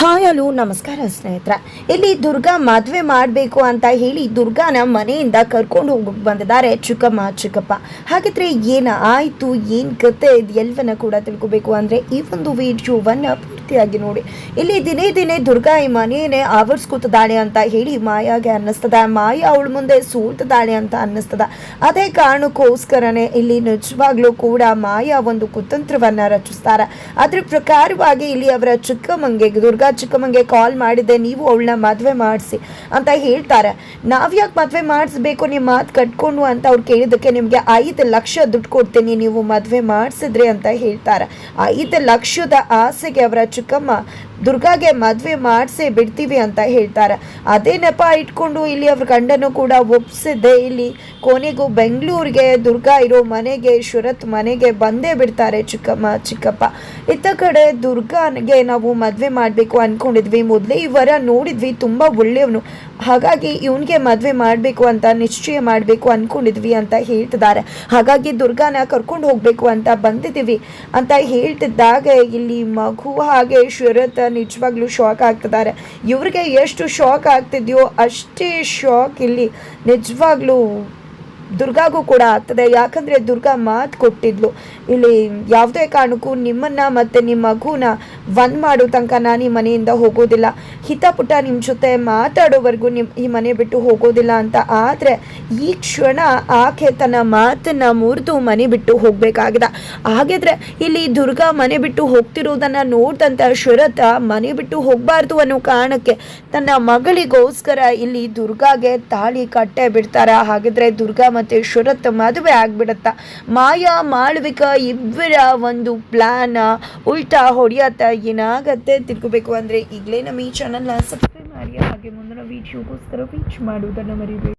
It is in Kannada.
ಹಾಯ್ ಹಲೋ ನಮಸ್ಕಾರ ಸ್ನೇಹಿತರೆ. ಇಲ್ಲಿ ದುರ್ಗಾ ಮದುವೆ ಮಾಡಬೇಕು ಅಂತ ಹೇಳಿ ದುರ್ಗಾನ ಮನೆಯಿಂದ ಕರ್ಕೊಂಡು ಹೋಗಿ ಬಂದಿದ್ದಾರೆ ಚಿಕ್ಕಪ್ಪ. ಹಾಗಿದ್ರೆ ಆಯಿತು, ಏನು ಕತೆ ಇದು ಎಲ್ಲವನ್ನ ಕೂಡ ತಿಳ್ಕೊಬೇಕು ಅಂದರೆ ಈ ಒಂದು ವಿಡಿಯೋವನ್ನು ಪೂರ್ತಿಯಾಗಿ ನೋಡಿ. ಇಲ್ಲಿ ದಿನೇ ದುರ್ಗಾ ಈ ಮನೆಯೇ ಆವರಿಸ್ಕೊತಿದ್ದಾಳೆ ಅಂತ ಹೇಳಿ ಮಾಯಾಗೆ ಅನ್ನಿಸ್ತದ. ಮಾಯಾ ಅವಳ ಮುಂದೆ ಸೋಲ್ತಿದ್ದಾಳೆ ಅಂತ ಅನ್ನಿಸ್ತದ. ಅದೇ ಕಾರಣಕ್ಕೋಸ್ಕರನೇ ಇಲ್ಲಿ ನಿಜವಾಗ್ಲೂ ಕೂಡ ಮಾಯಾ ಒಂದು ಕುತಂತ್ರವನ್ನು ರಚಿಸ್ತಾರೆ. ಅದ್ರ ಪ್ರಕಾರವಾಗಿ ಇಲ್ಲಿ ಅವರ ಚಿಕ್ಕಮ್ಮಂಗೆ ಕಾಲ್ ಮಾಡಿದೆ, ನೀವು ಅವಳನ್ನ ಮದುವೆ ಮಾಡಿಸಿ ಅಂತ ಹೇಳ್ತಾರೆ. ನಾವ್ಯಾಕೆ ಮದುವೆ ಮಾಡಿಸ್ಬೇಕು, ನಿಮ್ಮ ಮಾತು ಕಟ್ಕೊಂಡು ಅಂತ ಅವ್ರು ಕೇಳಿದ್ದಕ್ಕೆ ನಿಮಗೆ 5 ಲಕ್ಷ ದುಡ್ಡು ಕೊಡ್ತೀನಿ ನೀವು ಮದುವೆ ಮಾಡಿಸಿದ್ರಿ ಅಂತ ಹೇಳ್ತಾರೆ. 5 ಲಕ್ಷದ ಆಸೆಗೆ ಅವರ ಚಿಕ್ಕಮ್ಮ ದುರ್ಗಾಗೆ ಮದುವೆ ಮಾಡಿಸೇ ಬಿಡ್ತೀವಿ ಅಂತ ಹೇಳ್ತಾರೆ. ಅದೇ ನೆಪ ಇಟ್ಕೊಂಡು ಇಲ್ಲಿ ಅವ್ರ ಗಂಡನೂ ಕೂಡ ಒಪ್ಸಿದ್ದೆ. ಇಲ್ಲಿ ಕೊನೆಗೂ ಬೆಂಗಳೂರಿಗೆ ದುರ್ಗಾ ಇರೋ ಮನೆಗೆ, ಶರತ್ ಮನೆಗೆ ಬಂದೇ ಬಿಡ್ತಾರೆ ಚಿಕ್ಕಪ್ಪ. ಇತ್ತ ಕಡೆ ದುರ್ಗಾಗೆ ನಾವು ಮದುವೆ ಮಾಡಬೇಕು ಅಂದ್ಕೊಂಡಿದ್ವಿ, ಮೊದಲೇ ಈ ವರ ನೋಡಿದ್ವಿ, ತುಂಬ ಒಳ್ಳೆಯವನು, ಹಾಗಾಗಿ ಇವನಿಗೆ ಮದುವೆ ಮಾಡಬೇಕು ಅಂತ ನಿಶ್ಚಯ ಮಾಡಬೇಕು ಅಂದ್ಕೊಂಡಿದ್ವಿ ಅಂತ ಹೇಳ್ತಿದ್ದಾರೆ. ಹಾಗಾಗಿ ದುರ್ಗಾನ ಕರ್ಕೊಂಡು ಹೋಗಬೇಕು ಅಂತ ಬಂದಿದ್ದೀವಿ ಅಂತ ಹೇಳ್ತಿದ್ದಾಗ ಇಲ್ಲಿ ಮಗು ಹಾಗೆ ಶರತ್ ನಿಜವಾಗ್ಲೂ ಶಾಕ್ ಆಗ್ತಿದ್ದಾರೆ. ಇವ್ರಿಗೆ ಎಷ್ಟು ಶಾಕ್ ಆಗ್ತಿದೆಯೋ ಅಷ್ಟೇ ಶಾಕ್ ಇಲ್ಲಿ ನಿಜವಾಗ್ಲೂ ದುರ್ಗಾಗೂ ಕೂಡ ಆಗ್ತದೆ. ಯಾಕಂದರೆ ದುರ್ಗಾ ಮಾತು ಕೊಟ್ಟಿದ್ಲು, ಇಲ್ಲಿ ಯಾವುದೇ ಕಾರಣಕ್ಕೂ ನಿಮ್ಮನ್ನು ಮತ್ತು ನಿಮ್ಮ ಮಗುನ ಒಂದ್ ಮಾಡೋ ತನಕ ನಾನು ಈ ಮನೆಯಿಂದ ಹೋಗೋದಿಲ್ಲ, ಹಿತಪುಟ ನಿಮ್ಮ ಜೊತೆ ಮಾತಾಡೋವರೆಗೂ ಈ ಮನೆ ಬಿಟ್ಟು ಹೋಗೋದಿಲ್ಲ ಅಂತ. ಆದರೆ ಈ ಕ್ಷಣ ಆಕೆ ತನ್ನ ಮಾತನ್ನು ಮುರಿದು ಮನೆ ಬಿಟ್ಟು ಹೋಗಬೇಕಾಗಿದೆ. ಹಾಗಿದ್ರೆ ಇಲ್ಲಿ ದುರ್ಗಾ ಮನೆ ಬಿಟ್ಟು ಹೋಗ್ತಿರೋದನ್ನು ನೋಡ್ದಂಥ ಶರತ್ ಮನೆ ಬಿಟ್ಟು ಹೋಗಬಾರ್ದು ಅನ್ನೋ ಕಾರಣಕ್ಕೆ ತನ್ನ ಮಗಳಿಗೋಸ್ಕರ ಇಲ್ಲಿ ದುರ್ಗಾಗೆ ತಾಳಿ ಕಟ್ಟೆ ಬಿಡ್ತಾರೆ. ಹಾಗಿದ್ರೆ ದುರ್ಗಾ ಮತ್ತು ಶರತ್ ಮದುವೆ ಆಗ್ಬಿಡತ್ತ. ಮಾಯಾ ಮಾಳವಿಕಾ ಇಬ್ಬರ ಒಂದು ಪ್ಲಾನ್ ಉಲ್ಟಾ ಹೊಡೆಯತ್ತ. ಏನಾಗತ್ತೆ ತಿಳ್ಕೋಬೇಕು ಅಂದರೆ ಈಗಲೇ ನಮ್ಮ ಈ ಚಾನಲ್ನ ಸಬ್ಸ್ಕ್ರೈಬ್ ಮಾಡಿ, ಹಾಗೆ ಮುಂದಿನ ವಿಡಿಯೋಗೋಸ್ಕರ ರೀಚ್ ಮಾಡುವುದನ್ನು ಮರಿಬೇಡಿ.